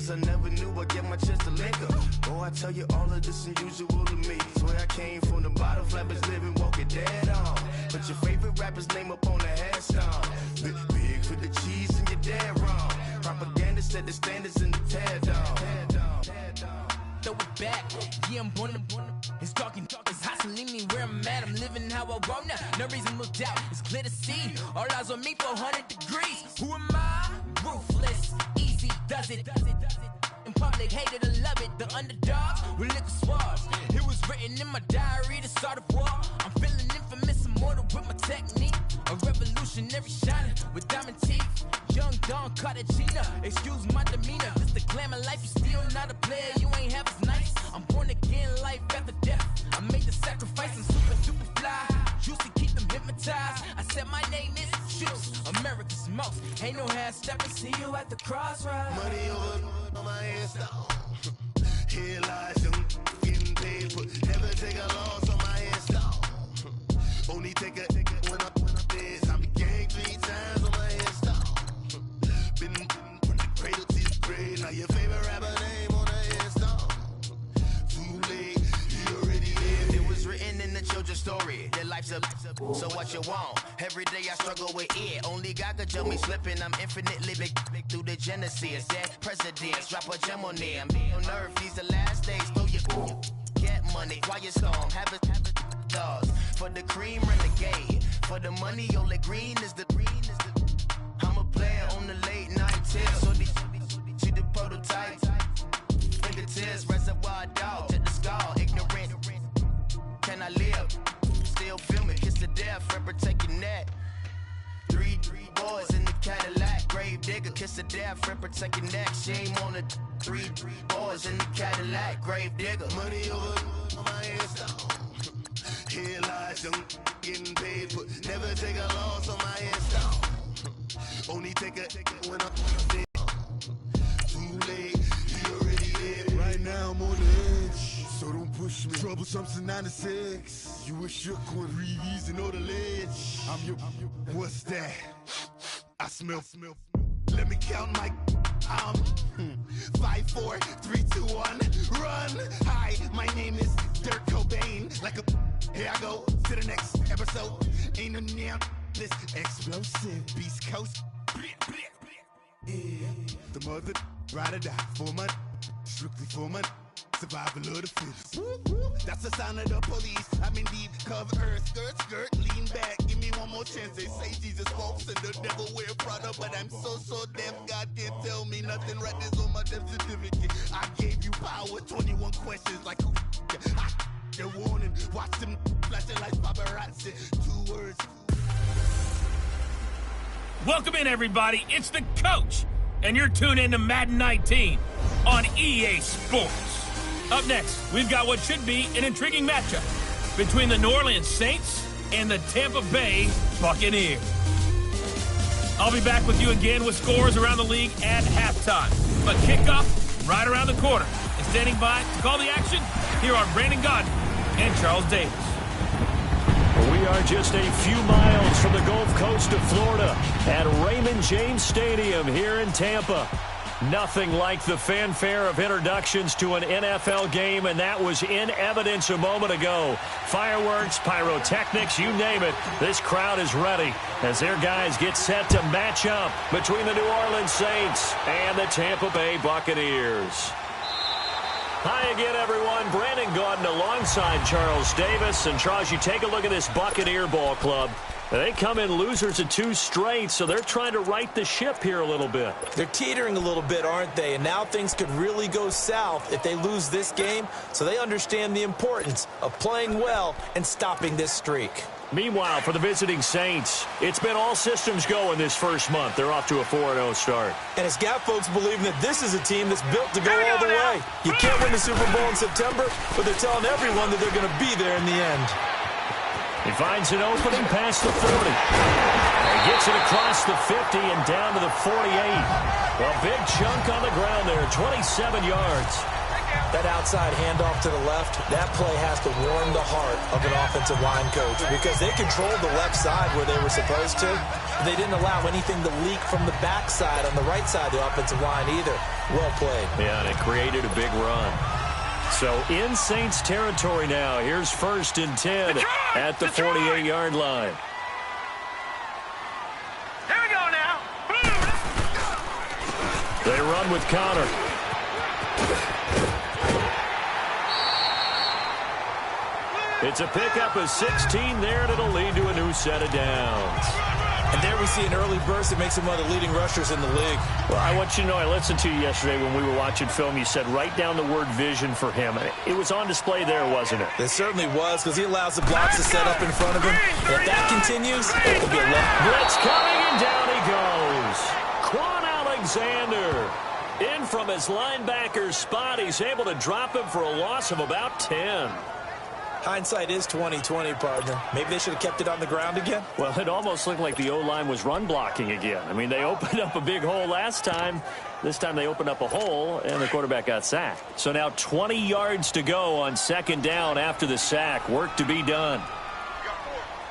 cause I never knew I'd get my chance to link up. Oh, I tell you all of this unusual to me. Swear I came from the bottom, flappers living, walking dead on. Put your favorite rapper's name up on the headstone. Big for the cheese and you're dead wrong. Propaganda set the standards in the tear down. Throw it back, yeah, I'm born to. It's talking, it's hot, so leave me where I'm at. I'm living how I want now, no reason to doubt. It's clear to see, all eyes on me, 400 degrees. Who am I? Ruthless, easy, does it. In public, hated and love it. The underdogs with liquor swabs. It was written in my diary to start a war. I'm feeling infamous, immortal with my technique. A revolutionary shining with diamond teeth. Young Don Cartagena, excuse my demeanor. This the glamour life, you still not a player, you ain't half as nice. I'm born again, life after death. I made the sacrifice, I'm super fly. Juicy, keep them hypnotized. I said my name is Juice, America's most. Ain't no half stepping, see you at the crossroads. Money over on my headstone. Here lies young, getting paid, but never take a loss on my headstone. Only take a when I'm dead. I be gang 3 times on my headstone. Been from the cradle to the grave. Now your favorite rapper name on the headstone. Too late, you already lived. It was written in the children's story. Their life's a so what you want? Every day I struggle with it. Only God could tell me slipping. I'm infinitely big through the genesis. Dead presidents, drop a gem on them. On earth, these the last days. Throw your get money, quiet storm. Have a dogs for the cream renegade. For the money, only green is the. I'm a player on the late night tips. So they see the prototype. Fingertips, reservoir dog, check the skull. Ignorant, can I live? Still filming, kiss the death, friend protect your neck. 3 boys in the Cadillac, grave digger, kiss the death, friend protect your neck. Shame on the 3 boys in the Cadillac, grave digger. Money over on my headstone. Here lies young, getting paid, but never take a loss on my headstone. Only take a when I'm dead. Too late, you already did. Right now I'm on the edge, so don't push me. Troublesome since 96. You a shook one, breeze and know the ledge. I'm your, what's that? I smell. Let me count my. 5, 4, 3, 2, 1, run. Hi, my name is Dirk Cobain. Like a. Here I go to the next episode. Ain't no damn this explosive Beast Coast. Yeah. The mother ride or die for my strictly for my survival of the fittest. That's the sign of the police. I'm indeed cover earth, skirt, lean back. Give me one more chance. They say Jesus walks and the devil wear Prada, but I'm so deaf. God can't tell me nothing. Right this on my death certificate. I gave you power. 21 questions like who? Your warning. Watch them flashing like paparazzi. 2 words. Welcome in, everybody. It's the coach, and you're tuned in to Madden 19 on EA Sports. Up next, we've got what should be an intriguing matchup between the New Orleans Saints and the Tampa Bay Buccaneers. I'll be back with you again with scores around the league at halftime. But kickoff right around the corner. And standing by to call the action, here are Brandon Gaudin and Charles Davis. We are just a few miles from the Gulf Coast of Florida at Raymond James Stadium here in Tampa. Nothing like the fanfare of introductions to an NFL game, and that was in evidence a moment ago. Fireworks, pyrotechnics, you name it. This crowd is ready as their guys get set to match up between the New Orleans Saints and the Tampa Bay Buccaneers. Hi again, everyone. Brandon Gaudin alongside Charles Davis. And, Charles, you take a look at this Buccaneer ball club. They come in losers of 2 straight, so they're trying to right the ship here a little bit. They're teetering a little bit, aren't they? And now things could really go south if they lose this game, so they understand the importance of playing well and stopping this streak. Meanwhile, for the visiting Saints, it's been all systems go in this first month. They're off to a 4-0 start. And it's got folks believing that this is a team that's built to go all the way. You can't win the Super Bowl in September, but they're telling everyone that they're going to be there in the end. He finds an opening past the 40. He gets it across the 50 and down to the 48. A big chunk on the ground there, 27 yards. That outside handoff to the left, that play has to warm the heart of an offensive line coach because they controlled the left side where they were supposed to. They didn't allow anything to leak from the backside on the right side of the offensive line either. Well played. Yeah, and it created a big run. So in Saints territory now. Here's 1st and 10 at the 48-yard line. Here we go now. They run with Connor. It's a pickup of 16 there, and it'll lead to a new set of downs. And there we see an early burst that makes him one of the leading rushers in the league. Well, I want you to know, I listened to you yesterday when we were watching film. You said write down the word vision for him. It was on display there, wasn't it? It certainly was, because he allows the blocks to set up in front of him. And if that continues, it'll be a left. Blitz coming, and down he goes. Quan Alexander in from his linebacker spot. He's able to drop him for a loss of about 10. Hindsight is 20/20, partner. Maybe they should have kept it on the ground again. Well, it almost looked like the O-line was run blocking again. I mean, they opened up a big hole last time. This time they opened up a hole, and the quarterback got sacked. So now 20 yards to go on 2nd down after the sack. Work to be done.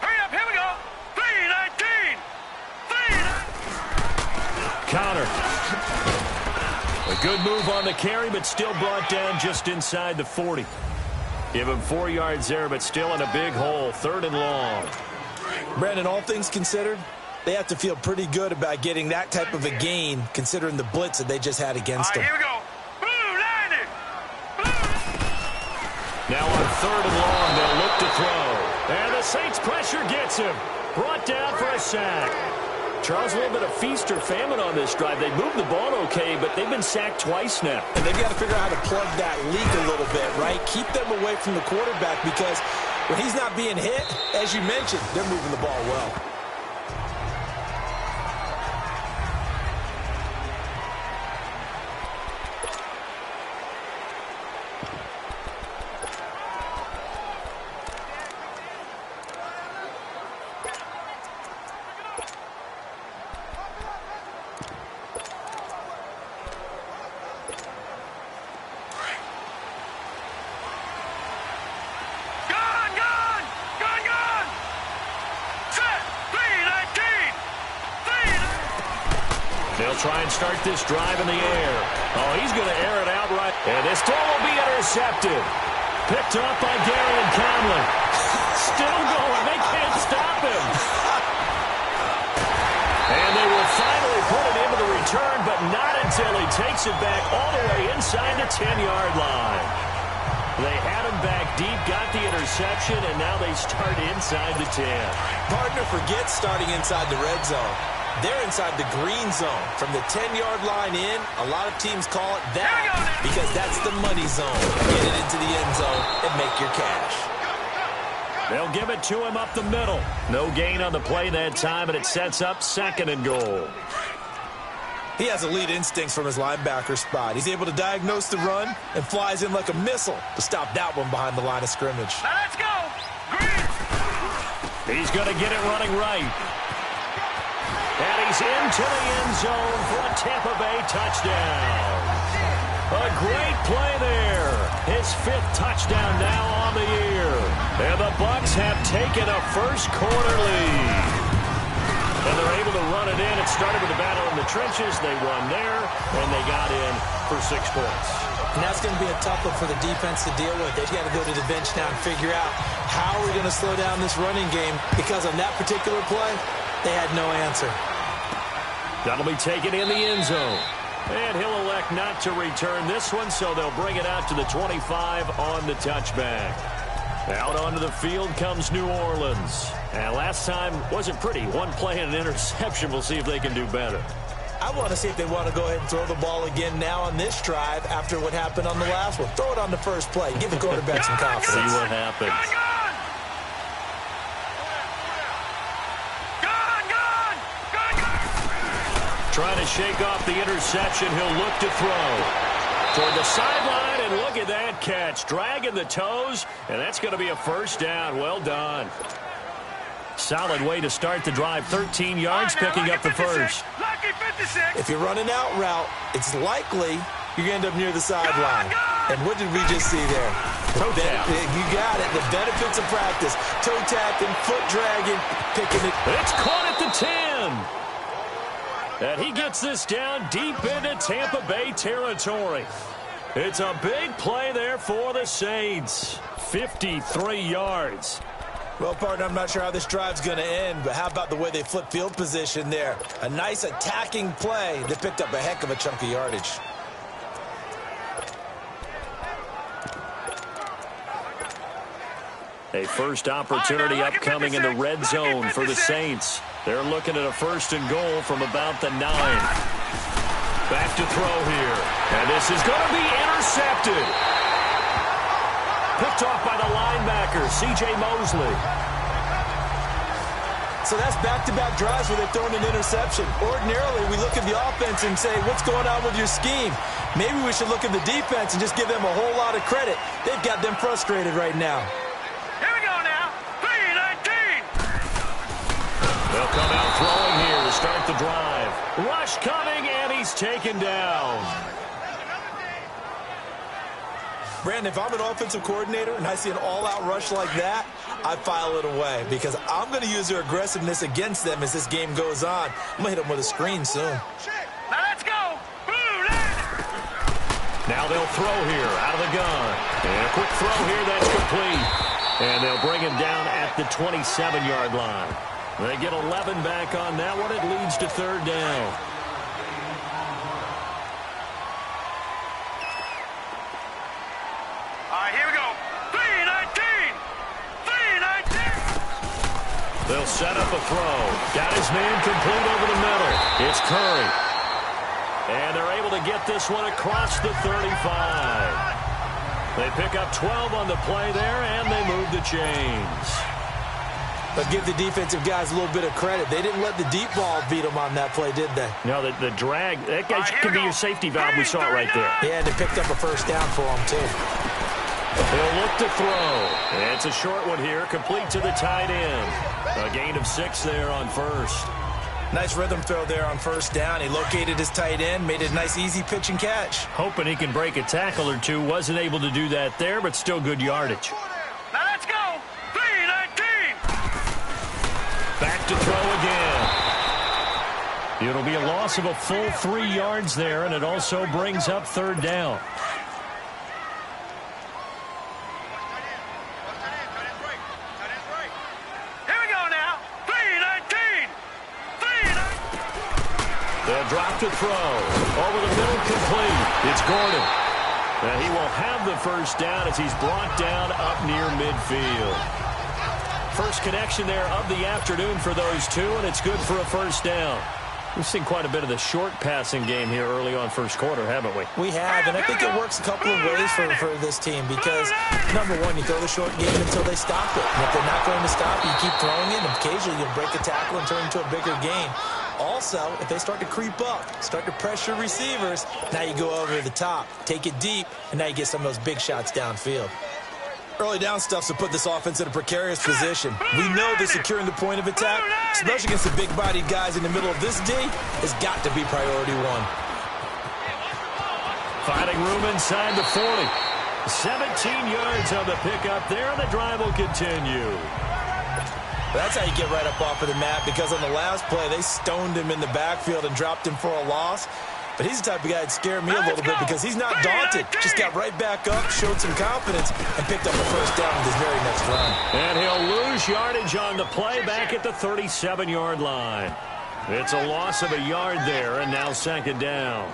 Hurry up, here we go. 3-19. Connor. A good move on the carry, but still brought down just inside the 40. Give him 4 yards there, but still in a big hole. 3rd and long. Brandon, all things considered, they have to feel pretty good about getting that type of a gain, considering the blitz that they just had against them. Here we go. Blue, line it. Now on 3rd and long, they'll look to throw. And the Saints pressure gets him. Brought down for a sack. Charles, a little bit of feast or famine on this drive. They moved the ball okay, but they've been sacked twice now. And they've got to figure out how to plug that leak a little bit, right? Keep them away from the quarterback because when he's not being hit, as you mentioned, they're moving the ball well. They'll try and start this drive in the air. Oh, he's going to air it outright. And this throw will be intercepted. Picked up by Gary and Conley. Still going. They can't stop him. And they will finally put it into the return, but not until he takes it back all the way inside the 10-yard line. They had him back deep, got the interception, and now they start inside the 10. Partner, forget starting inside the red zone. They're inside the green zone. From the 10-yard line in, a lot of teams call it that because that's the money zone. Get it into the end zone and make your cash. They'll give it to him up the middle. No gain on the play that time, and it sets up 2nd and goal. He has elite instincts from his linebacker spot. He's able to diagnose the run and flies in like a missile to stop that one behind the line of scrimmage. Now let's go. Green. He's going to get it running right. And he's into the end zone for a Tampa Bay touchdown. A great play there. His 5th touchdown now on the year. And the Bucs have taken a first-quarter lead. And they're able to run it in. It started with a battle in the trenches. They won there, and they got in for 6 points. And that's going to be a tough one for the defense to deal with. They've got to go to the bench now and figure out how we're going to slow down this running game because on that particular play, they had no answer. That'll be taken in the end zone. And he'll elect not to return this one, so they'll bring it out to the 25 on the touchback. Out onto the field comes New Orleans. And last time wasn't pretty. One play and an interception. We'll see if they can do better. I want to see if they want to go ahead and throw the ball again now on this drive after what happened on the last one. Throw it on the first play. Give the quarterback some confidence. See what happens. Trying to shake off the interception. He'll look to throw toward the sideline, and look at that catch. Dragging the toes, and that's going to be a first down. Well done. Solid way to start the drive. 13 yards, picking up the first. If you're running out route, it's likely you're going to end up near the sideline. And what did we just see there? Toe tap. You got it. The benefits of practice. Toe tapping, foot dragging, picking it. It's caught at the 10. And he gets this down deep into Tampa Bay territory. It's a big play there for the Saints. 53 yards. Well, partner, I'm not sure how this drive's going to end, but how about the way they flip field position there? A nice attacking play. They picked up a heck of a chunk of yardage. A first opportunity upcoming in the red zone for the Saints. They're looking at a 1st and goal from about the 9. Back to throw here. And this is going to be intercepted. Picked off by the linebacker, C.J. Mosley. So that's back-to-back drives where they're throwing an interception. Ordinarily, we look at the offense and say, what's going on with your scheme? Maybe we should look at the defense and just give them a whole lot of credit. They've got them frustrated right now. Here we go now. 3-19. They'll come out throwing here to start the drive. Rush coming, and he's taken down. Brandon, if I'm an offensive coordinator and I see an all-out rush like that, I file it away because I'm going to use their aggressiveness against them as this game goes on. I'm going to hit them with a screen soon. Now let's go. Now they'll throw here out of the gun. And a quick throw here that's complete. And they'll bring him down at the 27-yard line. They get 11 back on that one. It leads to 3rd down. Here we go. 3-19. 3-19. They'll set up a throw. Got his man complete over the middle. It's Curry. And they're able to get this one across the 35. They pick up 12 on the play there, and they move the chains. But give the defensive guys a little bit of credit. They didn't let the deep ball beat them on that play, did they? No, the drag, that guy could be your safety valve. We saw it right there. Yeah, and they picked up a 1st down for them, too. They'll look to throw. It's a short one here, complete to the tight end. A gain of 6 there on 1st. Nice rhythm throw there on 1st down. He located his tight end, made it a nice, easy pitch and catch. Hoping he can break a tackle or two. Wasn't able to do that there, but still good yardage. Now let's go. 3-19. Back to throw again. It'll be a loss of a full 3 yards there, and it also brings up 3rd down. They'll drop to throw. Over the middle, complete. It's Gordon. And he will have the 1st down as he's brought down up near midfield. First connection there of the afternoon for those two, and it's good for a 1st down. We've seen quite a bit of the short passing game here early on 1st quarter, haven't we? We have, and I think it works a couple of ways for this team because, number one, you throw the short game until they stop it. And if they're not going to stop, you keep throwing it, and occasionally you'll break a tackle and turn it into a bigger game. Also, if they start to creep up, start to pressure receivers, now you go over the top, take it deep, and now you get some of those big shots downfield. Early down stuff to put this offense in a precarious position. We know that securing the point of attack, especially against the big-bodied guys in the middle of this D, has got to be priority 1. Finding room inside the 40. 17 yards on the pickup there, and the drive will continue. That's how you get right up off of the mat, because on the last play, they stoned him in the backfield and dropped him for a loss. But he's the type of guy that scared me a little bit because he's not daunted. Just got right back up, showed some confidence, and picked up a 1st down with his very next run. And he'll lose yardage on the play back at the 37-yard line. It's a loss of a yard there, and now 2nd down.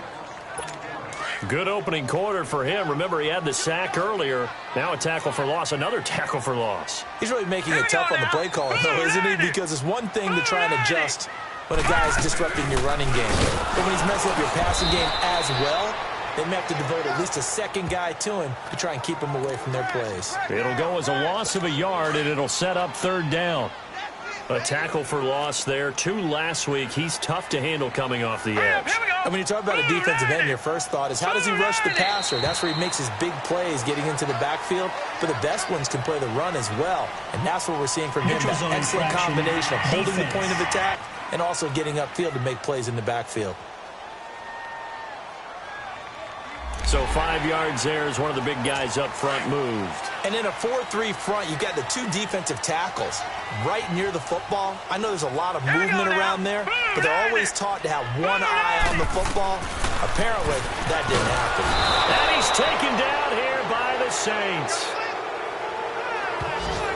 Good opening quarter for him. Remember, he had the sack earlier. Now a tackle for loss, another tackle for loss. He's really making it tough on the play caller, though, isn't he? Because it's one thing to try and adjust when a guy's disrupting your running game. But when he's messing up your passing game as well, they may have to devote at least a 2nd guy to him to try and keep him away from their plays. It'll go as a loss of a yard, and it'll set up 3rd down. A tackle for loss there. 2 last week. He's tough to handle coming off the edge. And when you talk about a defensive end, your first thought is, how does he rush the passer? That's where he makes his big plays getting into the backfield. But the best ones can play the run as well. And that's what we're seeing from him, that excellent combination of holding the point of attack and also getting upfield to make plays in the backfield. So 5 yards there as one of the big guys up front moved. And in a 4-3 front, you've got the 2 defensive tackles right near the football. I know there's a lot of movement around there, but they're always taught to have one eye on the football. Apparently, that didn't happen. And he's taken down here by the Saints.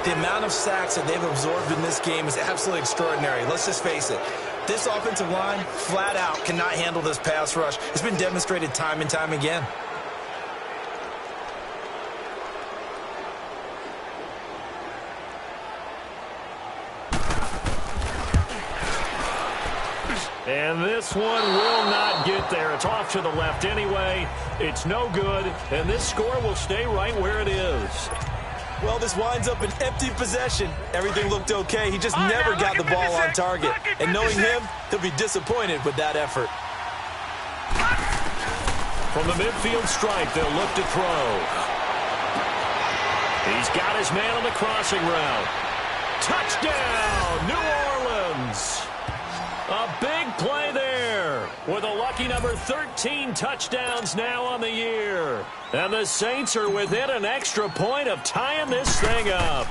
The amount of sacks that they've absorbed in this game is absolutely extraordinary. Let's just face it. This offensive line, flat out, cannot handle this pass rush. It's been demonstrated time and time again. And this one will not get there. It's off to the left anyway. It's no good, and this score will stay right where it is. Well, this winds up an empty possession. Everything looked okay. He just never got the ball on target. And knowing him, he'll be disappointed with that effort. From the midfield stripe, they'll look to throw. He's got his man on the crossing route. Touchdown, New Orleans. A big play there with a lucky number 13 touchdowns now on the year. And the Saints are within an extra point of tying this thing up.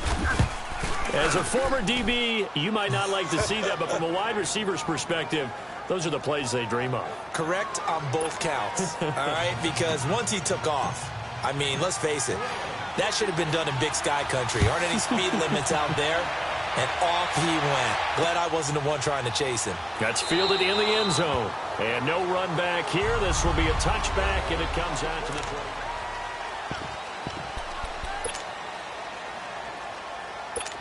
As a former DB, you might not like to see that, but from a wide receiver's perspective, those are the plays they dream of. Correct on both counts, all right? Because once he took off, I mean, let's face it, that should have been done in Big Sky Country. Aren't any speed limits out there? And off he went. Glad I wasn't the one trying to chase him. That's fielded in the end zone. And no run back here. This will be a touchback, and it comes out to the 20.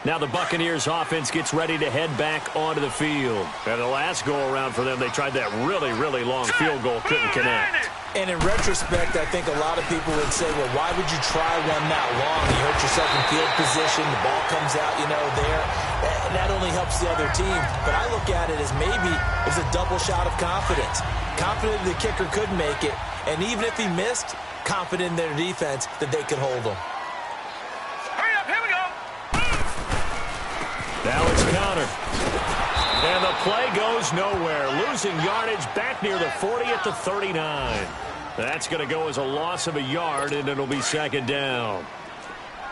Now the Buccaneers offense gets ready to head back onto the field. And the last go-around for them, they tried that really, really long field goal, couldn't connect. And in retrospect, I think a lot of people would say, well, why would you try one that long? You hurt yourself in field position. The ball comes out, there. And that only helps the other team. But I look at it as maybe it was a double shot of confidence. Confident the kicker could make it. And even if he missed, confident in their defense that they could hold him. Hurry up, here we go. Now it's countered. And the play goes nowhere. Losing yardage back near the 40 at the 39. That's going to go as a loss of a yard, and it'll be second down.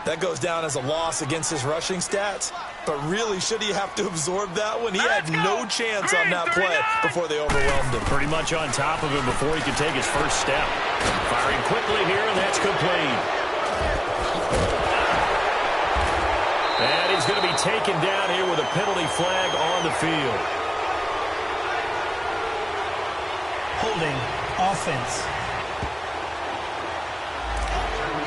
That goes down as a loss against his rushing stats. But really, should he have to absorb that one? He had no chance on that play before they overwhelmed him. Pretty much on top of him before he could take his first step. Firing quickly here, and that's complete. And he's going to be taken down here with a penalty flag on the field. Holding offense.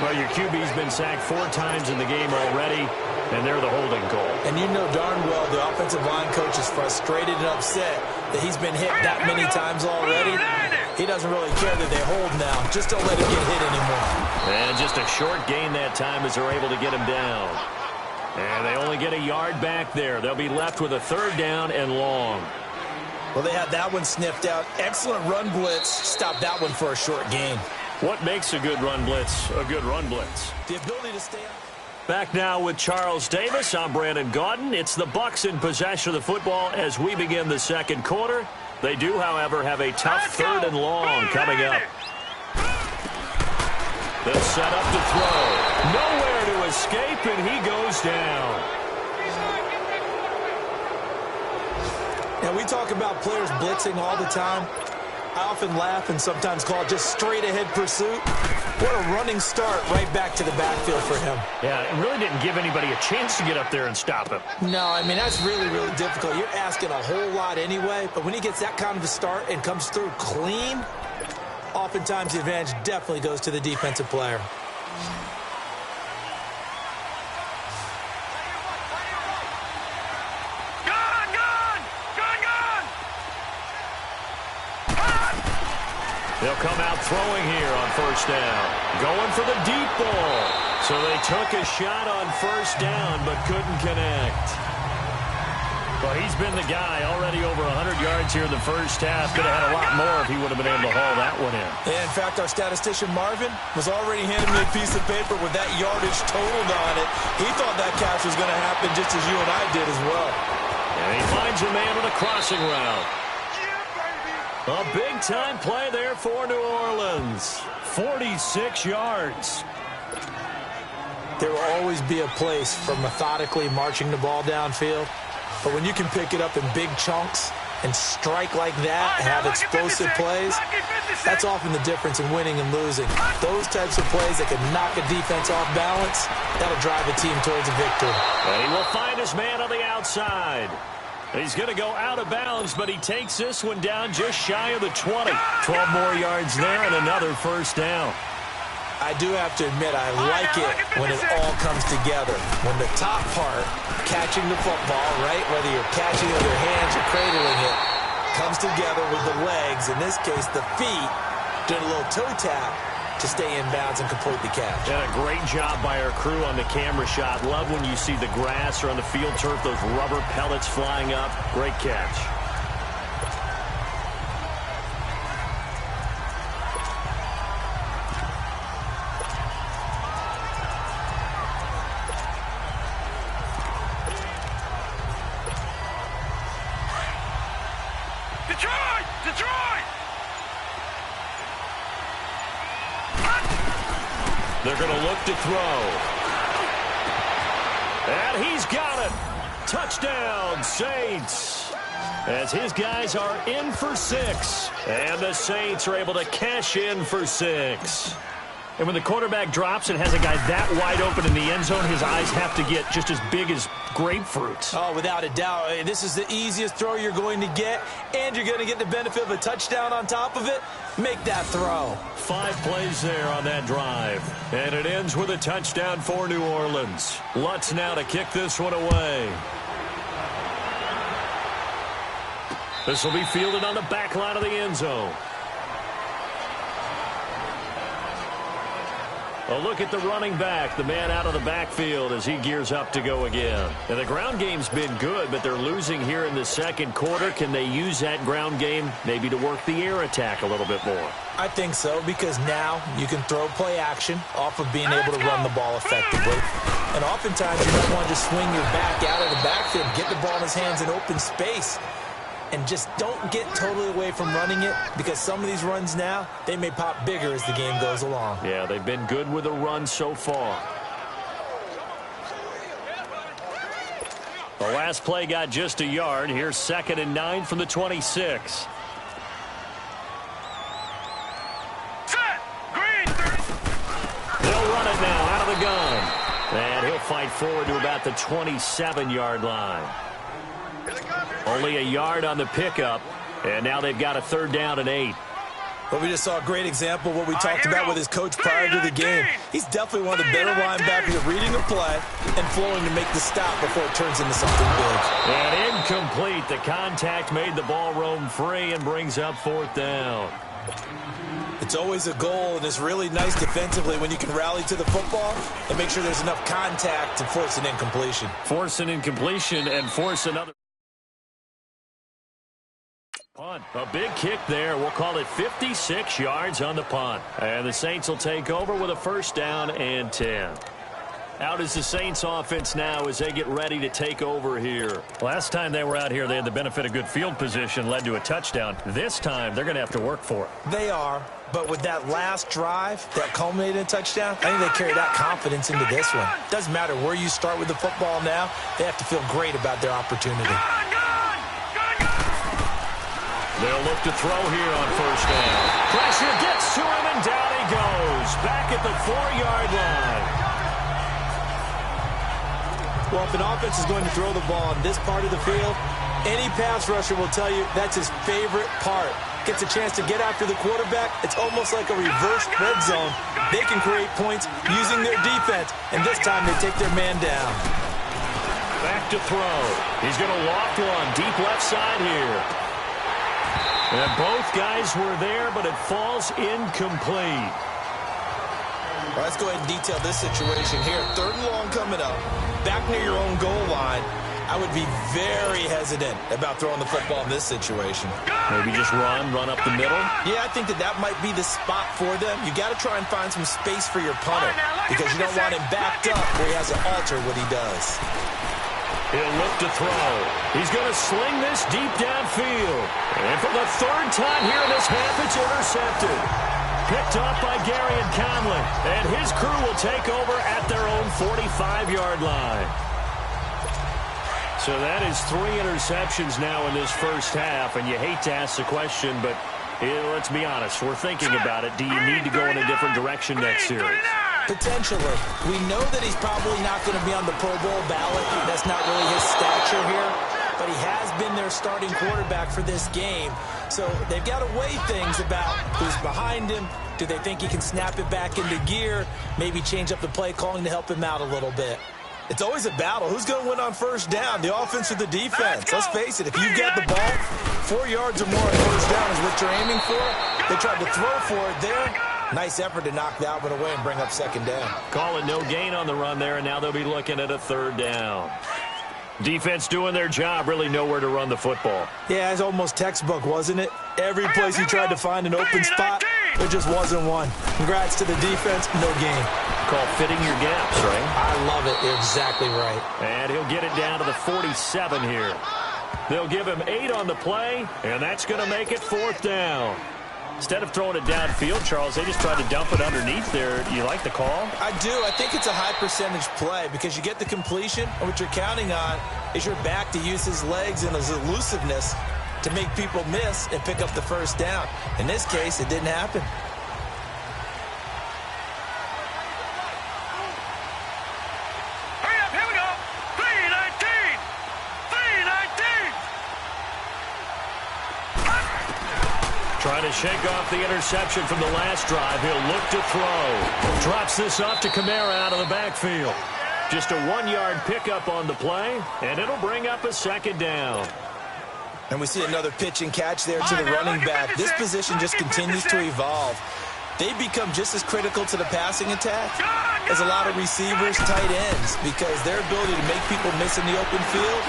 Well, your QB's been sacked 4 times in the game already, and they're the holding call. And you know darn well the offensive line coach is frustrated and upset that he's been hit that many times already. He doesn't really care that they hold now. Just don't let him get hit anymore. And just a short gain that time as they're able to get him down. And they only get a yard back there. They'll be left with a 3rd down and long. Well, they had that one sniffed out. Excellent run blitz. Stopped that one for a short gain. What makes a good run blitz a good run blitz? The ability to stay up. Back now with Charles Davis. I'm Brandon Gaudin. It's the Bucs in possession of the football as we begin the second quarter. They do, however, have a tough 3rd and long coming up. They'll set up to throw. Nowhere to escape, and he goes down. Now, we talk about players blitzing all the time. I often laugh and sometimes call it just straight-ahead pursuit. What a running start right back to the backfield for him. Yeah, it really didn't give anybody a chance to get up there and stop him. No, I mean, that's really, really difficult. You're asking a whole lot anyway, but when he gets that kind of a start and comes through clean, oftentimes the advantage definitely goes to the defensive player. They'll come out throwing here on 1st down. Going for the deep ball. So they took a shot on 1st down but couldn't connect. Well, he's been the guy already over 100 yards here in the first half. Could have had a lot more if he would have been able to haul that one in. In fact, our statistician Marvin was already handing me a piece of paper with that yardage totaled on it. He thought that catch was going to happen just as you and I did as well. And he finds a man on a crossing route. A big-time play there for New Orleans. 46 yards. There will always be a place for methodically marching the ball downfield. But when you can pick it up in big chunks and strike like that, have explosive plays, that's often the difference in winning and losing. Those types of plays that can knock a defense off balance, that'll drive a team towards a victory. And he will find his man on the outside. He's going to go out of bounds, but he takes this one down just shy of the 20. 12 more yards there and another first down. I do have to admit, I like it when it all comes together. When the top part, catching the football, right, whether you're catching it with your hands or cradling it, comes together with the legs, in this case the feet, doing a little toe tap to stay in bounds and complete the catch. And a great job by our crew on the camera shot. Love when you see the grass or on the field turf, those rubber pellets flying up. Great catch. Detroit! They're going to look to throw. And he's got it. Touchdown, Saints. As his guys are in for 6. And the Saints are able to cash in for 6. And when the quarterback drops and has a guy that wide open in the end zone, his eyes have to get just as big as grapefruits. Oh, without a doubt. This is the easiest throw you're going to get, and you're going to get the benefit of a touchdown on top of it. Make that throw. 5 plays there on that drive. And it ends with a touchdown for New Orleans. Lutz now to kick this one away. This will be fielded on the back line of the end zone. A look at the running back, the man out of the backfield as he gears up to go again. And the ground game's been good, but they're losing here in the second quarter. Can they use that ground game maybe to work the air attack a little bit more? I think so, because now you can throw play action off of being able to run the ball effectively. And oftentimes you might want to just swing your back out of the backfield, get the ball in his hands in open space. And just don't get totally away from running it, because some of these runs now, they may pop bigger as the game goes along. Yeah, they've been good with the run so far. The last play got just a yard. Here's 2nd and 9 from the 26. Set! Green! They'll run it now out of the gun. And he'll fight forward to about the 27-yard line. Only a yard on the pickup, and now they've got a 3rd down and 8. Well, we just saw a great example of what we talked about with his coach prior to the game. He's definitely one of the better linebackers at reading a play and flowing to make the stop before it turns into something big. And incomplete. The contact made the ball roam free and brings up 4th down. It's always a goal, and it's really nice defensively when you can rally to the football and make sure there's enough contact to force an incompletion. Force an incompletion and force another. Punt. A big kick there. We'll call it 56 yards on the punt. And the Saints will take over with a 1st down and 10. Out is the Saints offense now as they get ready to take over here. Last time they were out here, they had the benefit of good field position, led to a touchdown. This time, they're going to have to work for it. They are, but with that last drive that culminated in a touchdown, I think they carry that confidence into this one. Doesn't matter where you start with the football now, they have to feel great about their opportunity. They'll look to throw here on 1st down. Pressure gets to him, and down he goes. Back at the 4-yard line. Well, if an offense is going to throw the ball on this part of the field, any pass rusher will tell you that's his favorite part. Gets a chance to get after the quarterback. It's almost like a reverse red zone. They can create points using their defense, and this time they take their man down. Back to throw. He's going to loft one deep left side here. And both guys were there, but it falls incomplete. Well, let's go ahead and detail this situation here. 3rd and long coming up. Back near your own goal line. I would be very hesitant about throwing the football in this situation. Maybe just run up the middle? Yeah, I think that might be the spot for them. You got to try and find some space for your punter, because you don't want him backed up where he has to alter what he does. He'll look to throw. He's going to sling this deep downfield. And for the third time here in this half, it's intercepted. Picked off by Gary and Conley. And his crew will take over at their own 45-yard line. So that is 3 interceptions now in this first half. And you hate to ask the question, but let's be honest. We're thinking about it. Do you need to go in a different direction next series? Potentially. We know that he's probably not going to be on the Pro Bowl ballot. That's not really his stature here. But he has been their starting quarterback for this game. So they've got to weigh things about who's behind him. Do they think he can snap it back into gear? Maybe change up the play calling to help him out a little bit. It's always a battle. Who's going to win on first down, the offense or the defense? Let's face it, if you've got the ball, 4 yards or more on first down is what you're aiming for. They tried to throw for it there. Nice effort to knock that one away and bring up second down. Calling no gain on the run there, and now they'll be looking at a third down. Defense doing their job, really nowhere to run the football. Yeah, it's almost textbook, wasn't it? Every place he tried to find an open spot, there just wasn't one. Congrats to the defense, no gain. Called fitting your gaps, right? I love it. You're exactly right. And he'll get it down to the 47 here. They'll give him 8 on the play, and that's going to make it 4th down. Instead of throwing it downfield, Charles, they just tried to dump it underneath there. You like the call? I do. I think it's a high percentage play because you get the completion, and what you're counting on is your back to use his legs and his elusiveness to make people miss and pick up the first down. In this case, it didn't happen. Hurry up, here we go. 3-19. 3-19. Trying to shake off the interception from the last drive. He'll look to throw. Drops this off to Kamara out of the backfield. Just a 1-yard pickup on the play, and it'll bring up a second down. And we see another pitch and catch there to the running back. This position just continues to evolve. They become just as critical to the passing attack as a lot of receivers, tight ends, because their ability to make people miss in the open field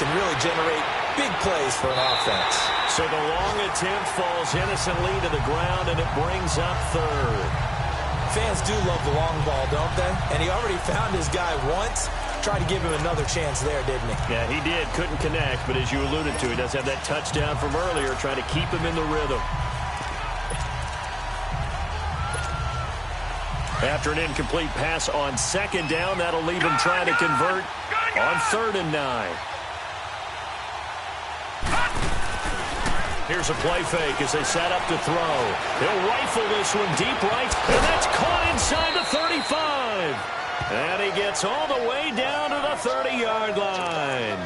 can really generate big plays for an offense. So the long attempt falls innocently to the ground, and it brings up third. Fans do love the long ball, don't they? And he already found his guy once. Tried to give him another chance there, didn't he? Yeah, he did. Couldn't connect, but as you alluded to, he does have that touchdown from earlier, trying to keep him in the rhythm. After an incomplete pass on second down, that'll leave him trying to convert on 3rd and 9. Here's a play fake as they set up to throw. He'll rifle this one deep right, and that's caught inside the 35. And he gets all the way down to the 30-yard line.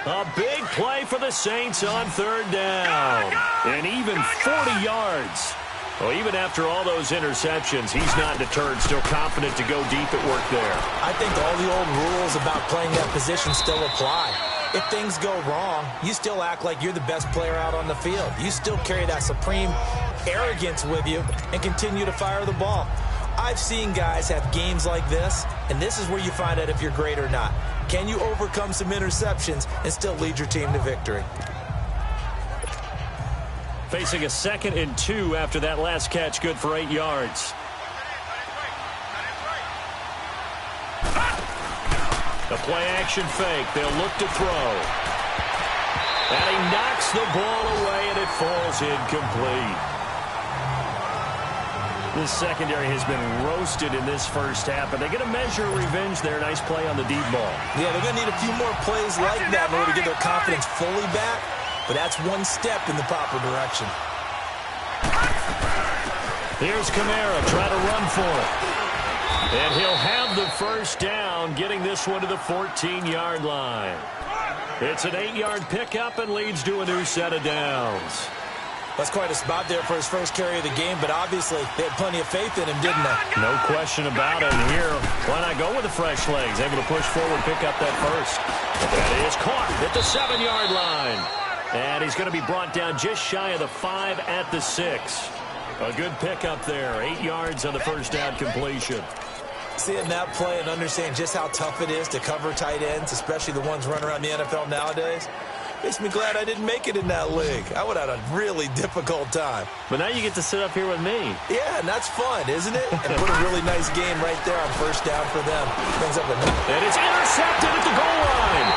A big play for the Saints on 3rd down. And even 40 yards. Well, even after all those interceptions, he's not deterred, still confident to go deep at work there. I think all the old rules about playing that position still apply. If things go wrong, you still act like you're the best player out on the field. You still carry that supreme arrogance with you and continue to fire the ball. I've seen guys have games like this, and this is where you find out if you're great or not. Can you overcome some interceptions and still lead your team to victory? Facing a 2nd and 2 after that last catch, good for 8 yards. The play-action fake. They'll look to throw. And he knocks the ball away, and it falls incomplete. This secondary has been roasted in this first half, but they get a measure of revenge there. Nice play on the deep ball. Yeah, they're going to need a few more plays like that in order to get their confidence fully back, but that's one step in the proper direction. Here's Kamara trying to run for it. And he'll have the first down, getting this one to the 14-yard line. It's an 8-yard pickup and leads to a new set of downs. That's quite a spot there for his first carry of the game, but obviously they had plenty of faith in him, didn't they? No question about it. And here, why not go with the fresh legs? Able to push forward, pick up that first. That is caught at the 7-yard line. And he's going to be brought down just shy of the 5 at the 6. A good pickup there. 8 yards on the first down completion. Seeing that play and understanding just how tough it is to cover tight ends, especially the ones running around the NFL nowadays, Makes me glad I didn't make it in that league. I would have had a really difficult time. But now you get to sit up here with me. Yeah, and that's fun, isn't it? And put a really nice game right there on first down for them. Brings up and it's intercepted at the goal line.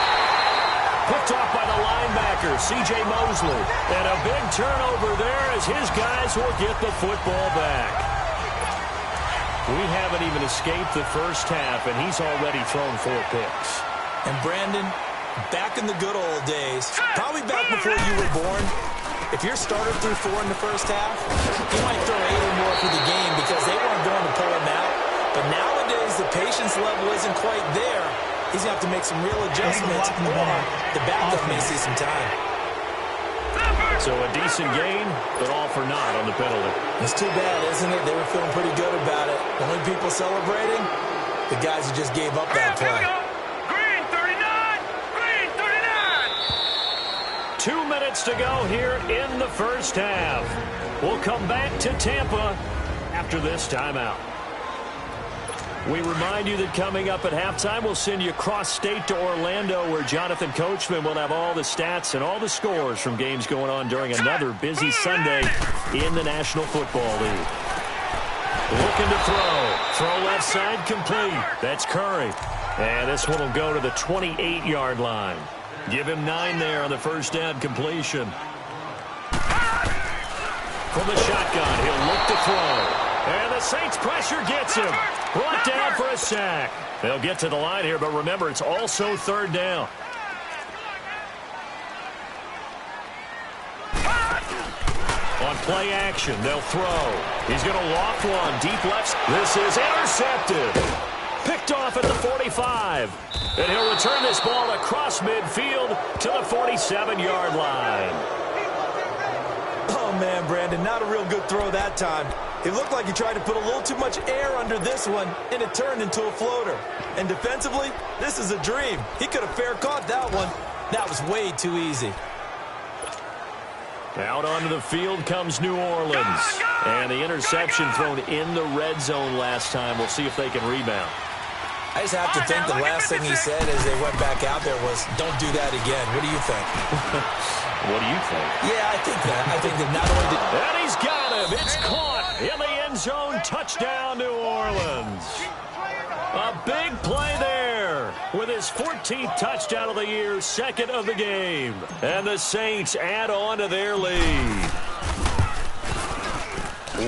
Picked off by the linebacker, C.J. Mosley. And a big turnover there as his guys will get the football back. We haven't even escaped the first half, and he's already thrown 4 picks. And Brandon, back in the good old days, probably back before you were born, if your starter threw 4 in the first half, he might throw 8 or more for the game because they weren't going to pull him out. But nowadays, the patience level isn't quite there. He's going to have to make some real adjustments, or the backup may see some time. So a decent gain, but all for naught on the penalty. It's too bad, isn't it? They were feeling pretty good about it. The only people celebrating, the guys who just gave up that play. 2 minutes to go here in the first half. We'll come back to Tampa after this timeout. We remind you that coming up at halftime, we'll send you cross-state to Orlando, where Jonathan Coachman will have all the stats and all the scores from games going on during another busy Sunday in the National Football League. Looking to throw. Throw left side complete. That's Curry. And this one will go to the 28-yard line. Give him 9 there on the first down completion. From the shotgun, he'll look to throw. And the Saints pressure gets him. Brought down for a sack. They'll get to the line here, but remember, it's also third down. On play action, they'll throw. He's going to loft one. Deep left. This is intercepted. Picked off at the 45. And he'll return this ball across midfield to the 47-yard line. Oh, man, Brandon, not a real good throw that time. It looked like he tried to put a little too much air under this one, and it turned into a floater. And defensively, this is a dream. He could have fair caught that one. That was way too easy. Out onto the field comes New Orleans. And the interception thrown in the red zone last time. We'll see if they can rebound. I just have to think the last thing he said as they went back out there was, don't do that again. What do you think? What do you think? Yeah, I think that. I think that not only did... And he's got him. It's caught in the end zone. Touchdown, New Orleans. A big play there with his 14th touchdown of the year, second of the game. And the Saints add on to their lead.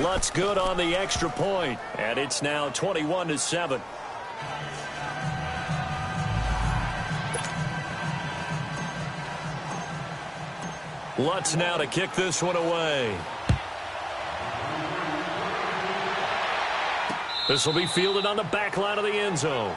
Lutz good on the extra point, and it's now 21-7. Lutz now to kick this one away. This will be fielded on the back line of the end zone.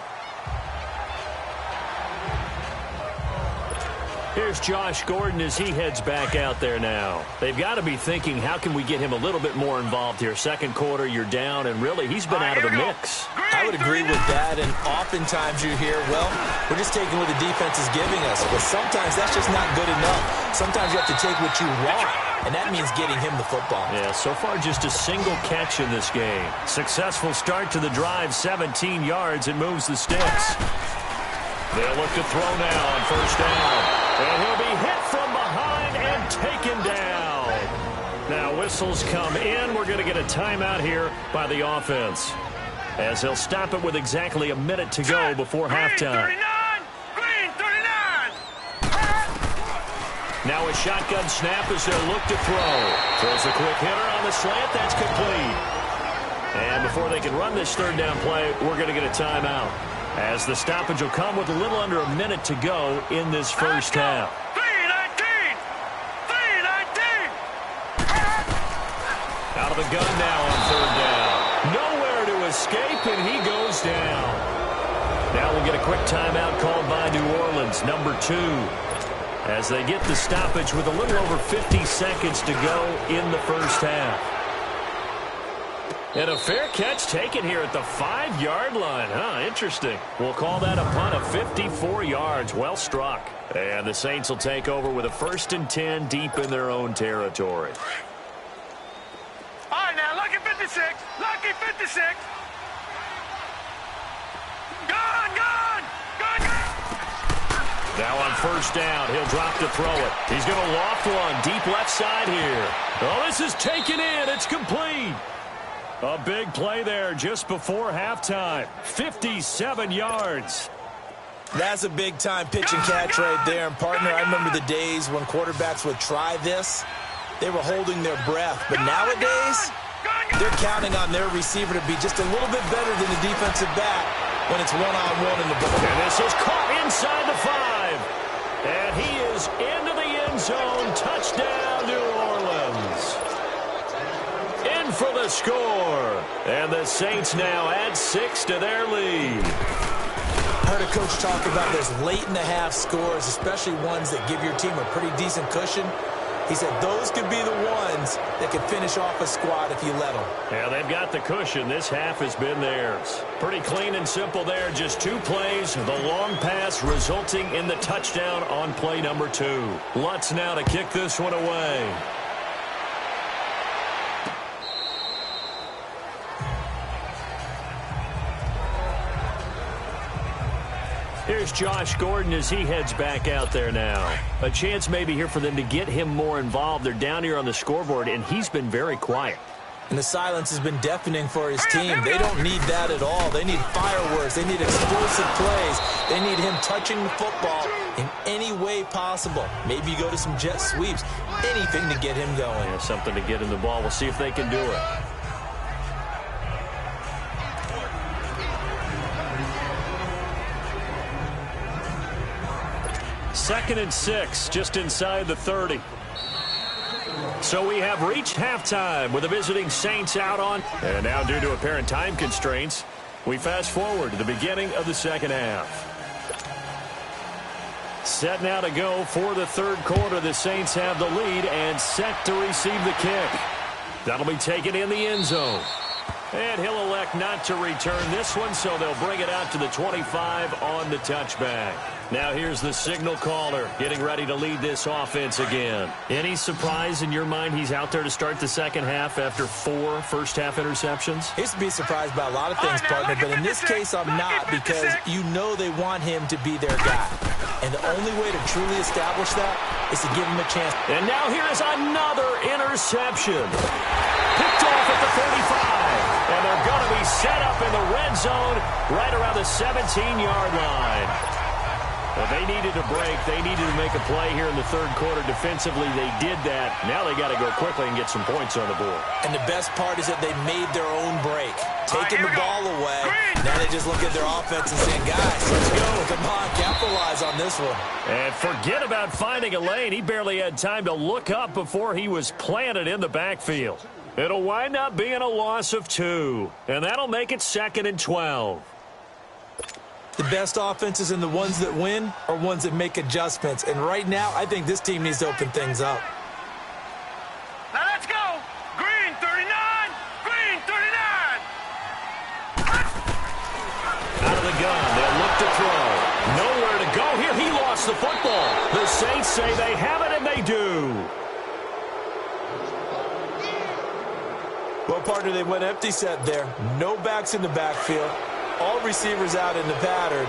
Here's Josh Gordon as he heads back out there now. They've got to be thinking, how can we get him a little bit more involved here? Second quarter, you're down, and really, he's been out of the mix. I would agree with that, and oftentimes you hear, well, we're just taking what the defense is giving us. But sometimes that's just not good enough. Sometimes you have to take what you want, and that means getting him the football. Yeah, so far just a single catch in this game. Successful start to the drive, 17 yards, and moves the sticks. They'll look to throw now on first down. And he'll be hit from behind and taken down. Now whistles come in. We're going to get a timeout here by the offense, as he'll stop it with exactly a minute to go before halftime. Green 39. Now a shotgun snap as they'll look to throw. Throws a quick hitter on the slant. That's complete. And before they can run this third down play, we're going to get a timeout, as the stoppage will come with a little under a minute to go in this first half. 3-19. Out of the gun now on third down. Nowhere to escape, and he goes down. Now we'll get a quick timeout called by New Orleans, number 2, as they get the stoppage with a little over 50 seconds to go in the first half. And a fair catch taken here at the 5-yard line. Interesting. We'll call that a punt of 54 yards. Well struck. And the Saints will take over with a 1st and 10 deep in their own territory. All right, now, lucky 56. Lucky 56. Gone. Now on first down, he'll drop to throw it. He's going to loft one deep left side here. Oh, this is taken in. It's complete. A big play there just before halftime. 57 yards. That's a big-time pitch and catch right there. And, partner, I remember the days when quarterbacks would try this. They were holding their breath. But nowadays, they're counting on their receiver to be just a little bit better than the defensive back when it's one-on-one in the ball. And this is caught inside the 5. And he is into the end zone. Touchdown, New Orleans. In for the score. And the Saints now add 6 to their lead. I heard a coach talk about those late-in-the-half scores, especially ones that give your team a pretty decent cushion. He said those could be the ones that could finish off a squad if you let them. Yeah, they've got the cushion. This half has been theirs. Pretty clean and simple there. Just 2 plays. The long pass resulting in the touchdown on play number 2. Lutz now to kick this one away. Here's Josh Gordon as he heads back out there now. A chance maybe here for them to get him more involved. They're down here on the scoreboard, and he's been very quiet. And the silence has been deafening for his team. They don't need that at all. They need fireworks. They need explosive plays. They need him touching the football in any way possible. Maybe you go to some jet sweeps. Anything to get him going. Yeah, something to get him the ball. We'll see if they can do it. Second and 6, just inside the 30. So we have reached halftime with the visiting Saints out on. And now due to apparent time constraints, we fast forward to the beginning of the second half. Set now to go for the third quarter. The Saints have the lead and set to receive the kick. That'll be taken in the end zone. And he'll elect not to return this one, so they'll bring it out to the 25 on the touchback. Now here's the signal caller getting ready to lead this offense again. Any surprise in your mind he's out there to start the second half after 4 first-half interceptions? I used to be surprised by a lot of things, partner, but in this case I'm not, because you know they want him to be their guy. And the only way to truly establish that is to give him a chance. And now here is another interception. Picked off at the 35. And they're going to be set up in the red zone right around the 17-yard line. Well, they needed a break. They needed to make a play here in the third quarter. Defensively, they did that. Now they got to go quickly and get some points on the board. And the best part is that they made their own break. Taking the ball away. Now they just look at their offense and saying, guys, let's go. Come on, capitalize on this one. And forget about finding a lane. He barely had time to look up before he was planted in the backfield. It'll wind up being a loss of 2. And that'll make it 2nd and 12. The best offenses and the ones that win are ones that make adjustments. And right now, I think this team needs to open things up. Now let's go. Green 39. Green 39. Out of the gun. They'll look to throw. Nowhere to go here. He lost the football. The Saints say they have it, and they do. Well, partner, they went empty set there. No backs in the backfield. All receivers out in the pattern.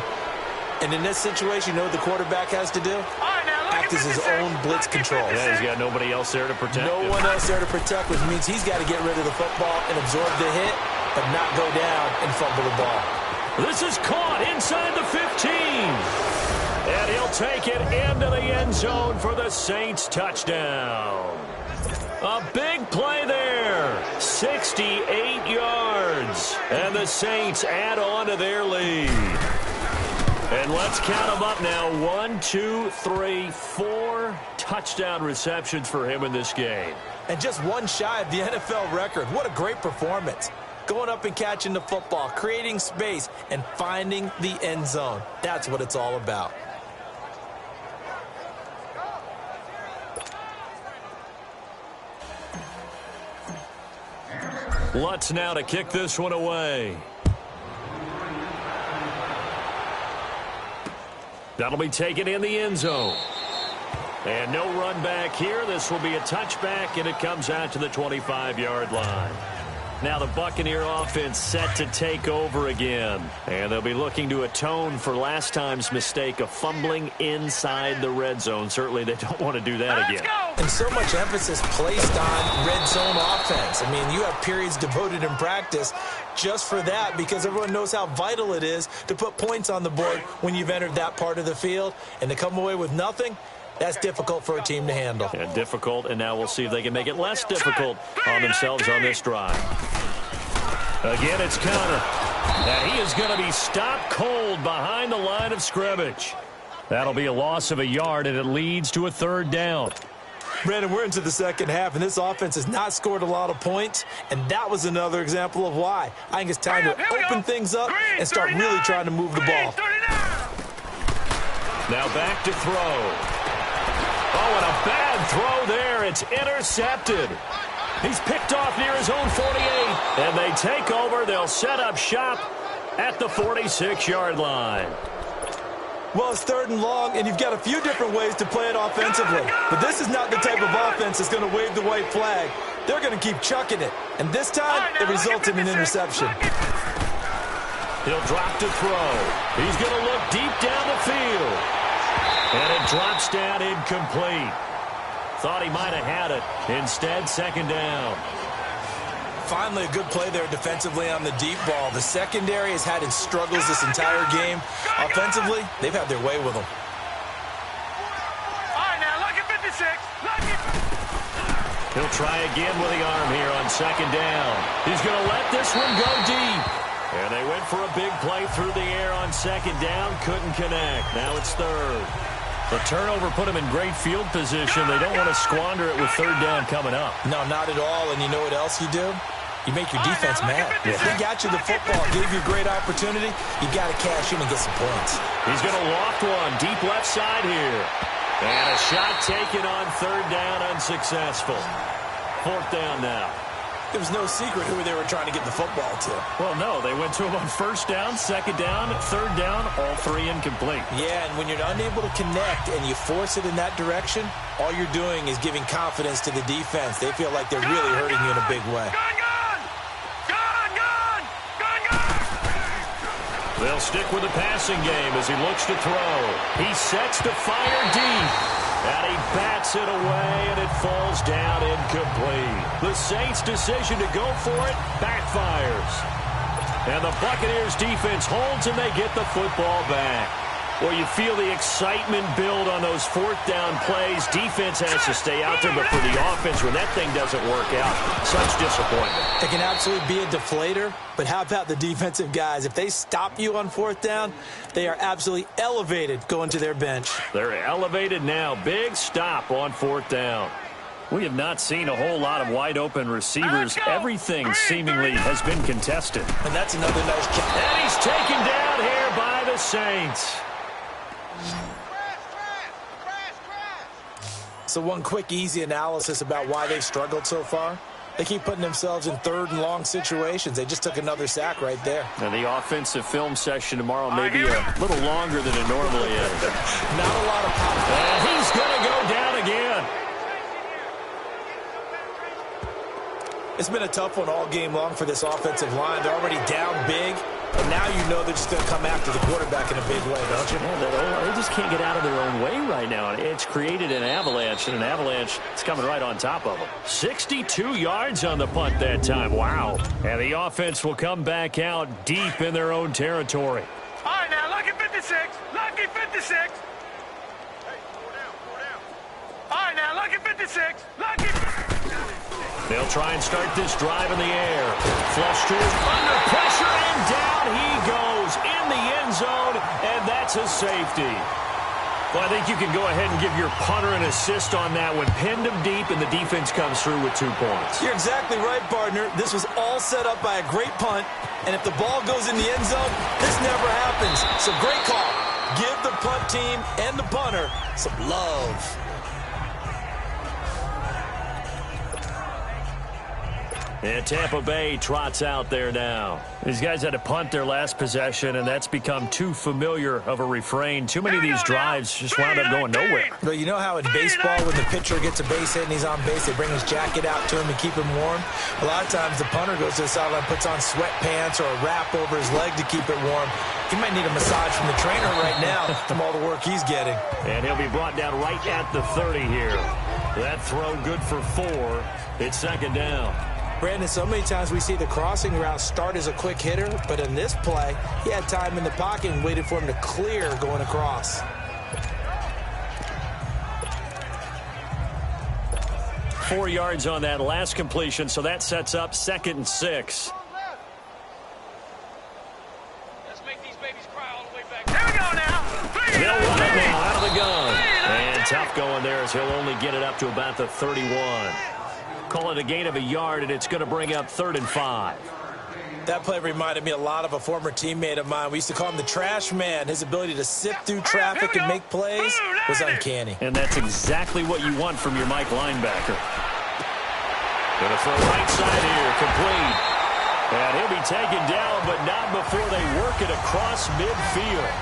And in this situation, you know what the quarterback has to do? Act as his own blitz control. Yeah, he's got nobody else there to protect him. No one else there to protect, which means he's got to get rid of the football and absorb the hit, but not go down and fumble the ball. This is caught inside the 15. And he'll take it into the end zone for the Saints touchdown. A big play there. 68 yards. And the Saints add on to their lead. And let's count them up now. 1, 2, 3, 4 touchdown receptions for him in this game. And just one shy of the NFL record. What a great performance. Going up and catching the football, creating space, and finding the end zone. That's what it's all about. Lutz now to kick this one away. That'll be taken in the end zone. And no run back here. This will be a touchback, and it comes out to the 25-yard line. Now the Buccaneer offense set to take over again. And they'll be looking to atone for last time's mistake of fumbling inside the red zone. Certainly they don't want to do that again. And so much emphasis placed on red zone offense. I mean, you have periods devoted in practice just for that because everyone knows how vital it is to put points on the board when you've entered that part of the field. And to come away with nothing, that's difficult for a team to handle. Yeah, difficult, and now we'll see if they can make it less difficult on themselves on this drive. Again, it's Conner. And he is going to be stopped cold behind the line of scrimmage. That'll be a loss of a yard, and it leads to a 3rd down. Brandon, we're into the second half, and this offense has not scored a lot of points, and that was another example of why. I think it's time to open things up and start really trying to move the ball. Now back to throw. Oh, and a bad throw there. It's intercepted. He's picked off near his own 48. And they take over. They'll set up shop at the 46-yard line. Well, it's 3rd and long, and you've got a few different ways to play it offensively. But this is not the type of offense that's going to wave the white flag. They're going to keep chucking it. And this time, it results in an interception. He'll drop to throw. He's going to look deep down the field. And it drops down incomplete. Thought he might have had it. Instead, 2nd down. Finally, a good play there defensively on the deep ball. The secondary has had its struggles this entire game. Offensively, they've had their way with them. All right, now, look at 56. He'll try again with the arm here on 2nd down. He's going to let this one go deep. And they went for a big play through the air on 2nd down. Couldn't connect. Now it's 3rd. The turnover put them in great field position. They don't want to squander it with 3rd down coming up. No, not at all. And you know what else you do? You make your defense mad. If they got you the football, gave you a great opportunity, you got to cash in and get some points. He's going to loft one deep left side here. And a shot taken on 3rd down, unsuccessful. 4th down now. There was no secret who they were trying to get the football to. Well, no, they went to him on 1st down, 2nd down, 3rd down, all 3 incomplete. Yeah, and when you're unable to connect and you force it in that direction, all you're doing is giving confidence to the defense. They feel like they're really hurting you in a big way. They'll stick with the passing game as he looks to throw. He sets to fire deep. And he bats it away, and it falls down incomplete. The Saints' decision to go for it backfires. And the Buccaneers' defense holds, and they get the football back. Well, you feel the excitement build on those 4th down plays. Defense has to stay out there, but for the offense, when that thing doesn't work out, such disappointment. It can absolutely be a deflator, but how about the defensive guys? If they stop you on 4th down, they are absolutely elevated going to their bench. They're elevated now. Big stop on 4th down. We have not seen a whole lot of wide-open receivers. Everything seemingly has been contested. And that's another nice catch. And he's taken down here by the Saints. So one quick, easy analysis about why they've struggled so far. They keep putting themselves in 3rd and long situations. They just took another sack right there. And the offensive film session tomorrow may be a little longer than it normally is. Not a lot of pop. And he's going to go down again. It's been a tough one all game long for this offensive line. They're already down big, and now you know they're just going to come after the quarterback in a big way, don't you? Yeah, they just can't get out of their own way right now. It's created an avalanche, and an avalanche is coming right on top of them. 62 yards on the punt that time. Wow. And the offense will come back out deep in their own territory. All right, now, lucky 56. Lucky 56. Hey, 4 down. All right, now, lucky 56. Lucky. They'll try and start this drive in the air. Flush to his under pressure, and down he goes in the end zone, and that's a safety. Well, I think you can go ahead and give your punter an assist on that one. Pinned him deep, and the defense comes through with 2 points. You're exactly right, partner. This was all set up by a great punt, and if the ball goes in the end zone, this never happens. So great call. Give the punt team and the punter some love. And Tampa Bay trots out there now. These guys had to punt their last possession, and that's become too familiar of a refrain. Too many of these drives just wound up going nowhere. Well, you know how in baseball when the pitcher gets a base hit and he's on base, they bring his jacket out to him and keep him warm? A lot of times the punter goes to the sideline, puts on sweatpants or a wrap over his leg to keep it warm. He might need a massage from the trainer right now from all the work he's getting. And he'll be brought down right at the 30 here. That throw good for 4. It's second down. Brandon, so many times we see the crossing route start as a quick hitter, but in this play, he had time in the pocket and waited for him to clear going across. 4 yards on that last completion, so that sets up 2nd and 6. Let's make these babies cry all the way back. Here we go now. They'll run it now out of the gun. And tough going there as he'll only get it up to about the 31. Call it a gain of a yard, and it's going to bring up 3rd and 5. That play reminded me a lot of a former teammate of mine. We used to call him the trash man. His ability to sift through traffic and make plays was uncanny. And that's exactly what you want from your Mike linebacker. Going to throw right side here, complete. And he'll be taken down, but not before they work it across midfield.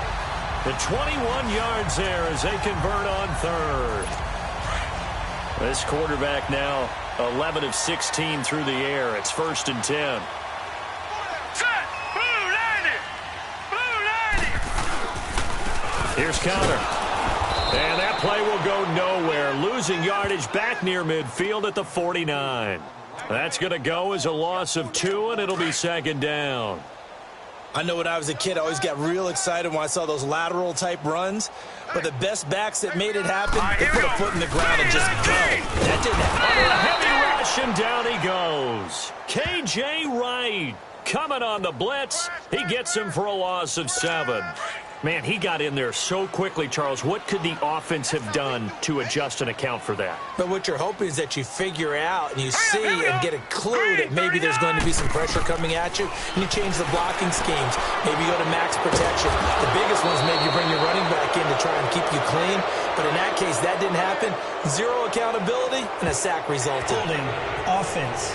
The 21 yards there as they convert on 3rd. This quarterback now 11 of 16 through the air. It's 1st and 10. Set. Blue 90. Blue 90. Here's counter. And that play will go nowhere. Losing yardage back near midfield at the 49. That's going to go as a loss of 2, and it'll be 2nd down. I know when I was a kid, I always got real excited when I saw those lateral-type runs. But the best backs that made it happen, they put a foot in the ground and just go. That didn't happen. A heavy rush, and down he goes. K.J. Wright coming on the blitz. He gets him for a loss of 7. Man, he got in there so quickly, Charles. What could the offense have done to adjust and account for that? But what you're hoping is that you figure out and you see and get a clue that maybe there's going to be some pressure coming at you, and you change the blocking schemes. Maybe you go to max protection. The biggest one is maybe you bring your running back in to try and keep you clean. But in that case, that didn't happen. 0 accountability, and a sack resulted. Holding offense.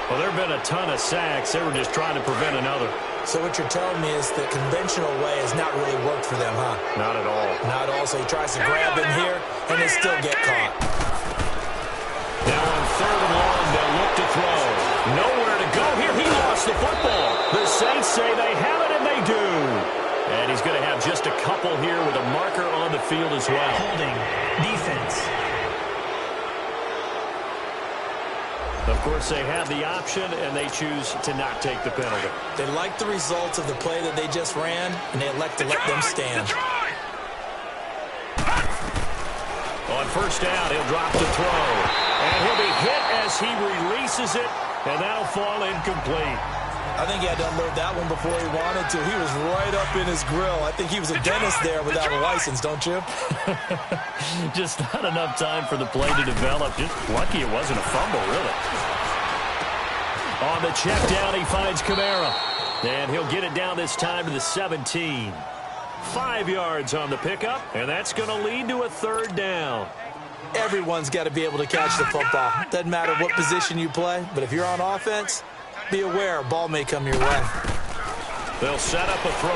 Well, there have been a ton of sacks. They were just trying to prevent another. So what you're telling me is the conventional way has not really worked for them, huh? Not at all. Not at all. So he tries to grab him here, and they still get caught. Now on 3rd and long, they'll look to throw. Nowhere to go here. He lost the football. The Saints say they have it, and they do. And he's going to have just a couple here with a marker on the field as well. Holding defense. Of course, they have the option, and they choose to not take the penalty. They like the results of the play that they just ran, and they elect to let them stand. On 1st down, he'll drop to throw. And he'll be hit as he releases it, and that'll fall incomplete. I think he had to unload that one before he wanted to. He was right up in his grill. I think he was a dentist there without a license, don't you? Just not enough time for the play to develop. Just lucky it wasn't a fumble, really. On the check down, he finds Kamara. And he'll get it down this time to the 17. 5 yards on the pickup, and that's going to lead to a 3rd down. Everyone's got to be able to catch the football. Doesn't matter what position you play, but if you're on offense, be aware a ball may come your way. They'll set up a throw.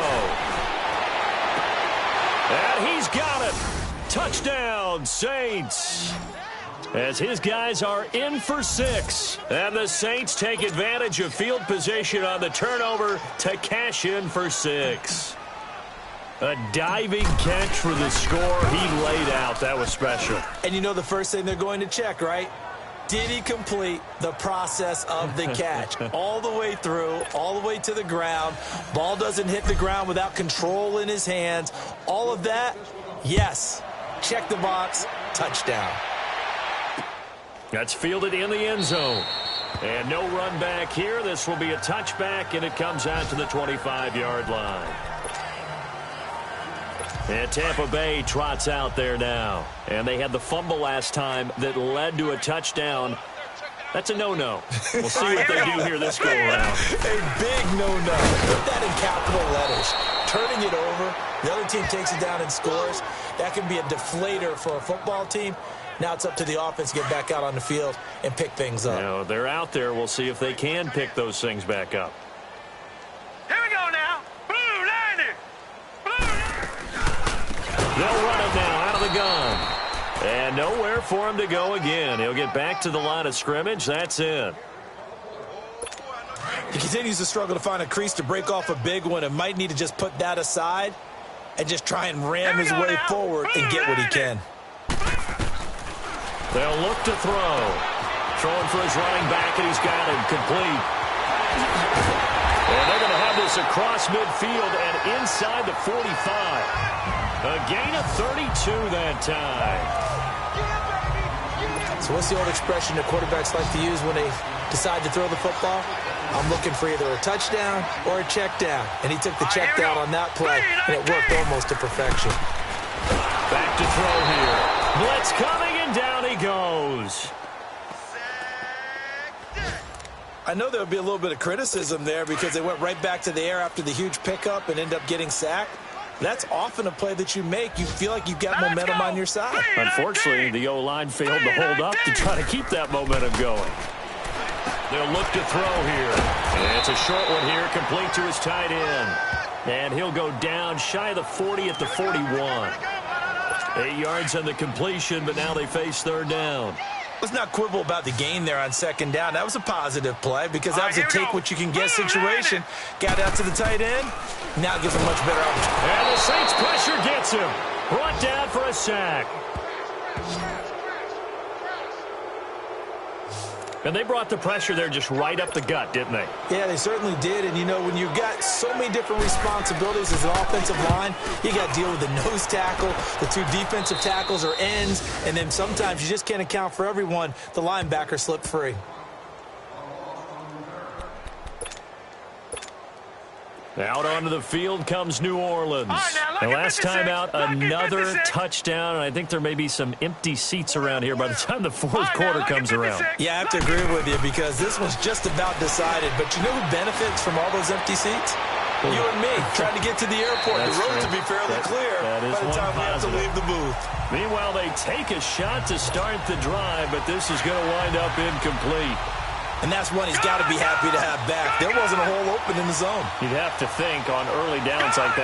And he's got it. Touchdown, Saints. As his guys are in for 6. And the Saints take advantage of field position on the turnover to cash in for 6. A diving catch for the score. He laid out. That was special. And you know the first thing they're going to check, right? Did he complete the process of the catch? All the way through, all the way to the ground. Ball doesn't hit the ground without control in his hands. All of that, yes. Check the box, touchdown. That's fielded in the end zone. And no run back here. This will be a touchback, and it comes out to the 25-yard line. And Tampa Bay trots out there now. And they had the fumble last time that led to a touchdown. That's a no-no. We'll see what they do here this go-around. A big no-no. Put that in capital letters. Turning it over, the other team takes it down and scores. That can be a deflator for a football team. Now it's up to the offense to get back out on the field and pick things up. You know, they're out there. We'll see if they can pick those things back up. Here we go now. Blue liner. They'll run him now out of the gun. And nowhere for him to go again. He'll get back to the line of scrimmage. That's it. He continues to struggle to find a crease to break off a big one and might need to just put that aside and just try and ram his way forward and get what he can. They'll look to throw. Throwing for his running back, and he's got him complete. And they're going to have this across midfield and inside the 45. A gain of 32 that time. So what's the old expression that quarterbacks like to use when they decide to throw the football? I'm looking for either a touchdown or a check down. And he took the check down on that play, and it worked almost to perfection. Back to throw here. Blitz coming, and down he goes. I know there would be a little bit of criticism there because they went right back to the air after the huge pickup and ended up getting sacked. That's often a play that you make. You feel like you've got momentum on your side. Unfortunately, the O-line failed to hold up to try to keep that momentum going. They'll look to throw here. And it's a short one here, complete to his tight end. And he'll go down shy of the 40 at the 41. 8 yards on the completion, but now they face third down. Let's not quibble about the gain there on second down. That was a positive play because that was a take-what-you-can-get situation. Got out to the tight end. Now gives him much better opportunity. And the Saints pressure gets him. Brought down for a sack. And they brought the pressure there just right up the gut, didn't they? Yeah, they certainly did. And, you know, when you've got so many different responsibilities as an offensive line, you got to deal with the nose tackle, the two defensive tackles or ends, and then sometimes you just can't account for everyone. The linebacker slipped free. Out onto the field comes New Orleans. And last time out, another touchdown. And I think there may be some empty seats around here by the time the fourth quarter comes around. Yeah, I have to agree with you because this one's just about decided. But you know who benefits from all those empty seats? You and me, trying to get to the airport. The roads will be fairly clear by the time we have to leave the booth. Meanwhile, they take a shot to start the drive, but this is going to wind up incomplete. And that's one he's got to be happy to have back. There wasn't a hole open in the zone. You'd have to think on early downs like that.